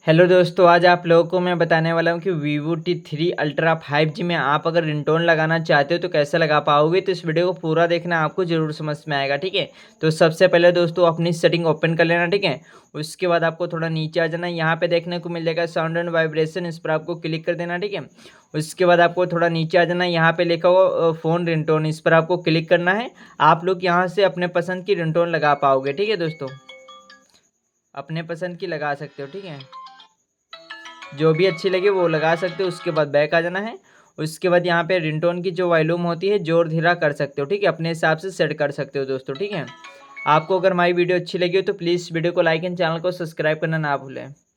Hello दोस्तों, आज आप लोगों को मैं बताने वाला हूँ कि Vivo T3 Ultra 5G में आप अगर रिंगटोन लगाना चाहते हो तो कैसे लगा पाओगे। तो इस वीडियो को पूरा देखना, आपको ज़रूर समझ में आएगा। ठीक है, तो सबसे पहले दोस्तों अपनी सेटिंग ओपन कर लेना। ठीक है, उसके बाद आपको थोड़ा नीचे आ जाना, यहाँ पे देखने को मिल जाएगा साउंड एंड वाइब्रेशन, इस पर आपको क्लिक कर देना। ठीक है, उसके बाद आपको थोड़ा नीचे आ जाना, यहाँ पे लिखा हुआ फ़ोन रिंगटोन, इस पर आपको क्लिक करना है। आप लोग यहाँ से अपने पसंद की रिंगटोन लगा पाओगे। ठीक है दोस्तों, अपने पसंद की लगा सकते हो। ठीक है, जो भी अच्छी लगे वो लगा सकते हो। उसके बाद बैक आ जाना है। उसके बाद यहाँ पे रिंगटोन की जो वॉल्यूम होती है जोर धीरा कर सकते हो। ठीक है, अपने हिसाब से सेट कर सकते हो दोस्तों। ठीक है, आपको अगर हमारी वीडियो अच्छी लगी हो तो प्लीज़ वीडियो को लाइक एंड चैनल को सब्सक्राइब करना ना भूलें।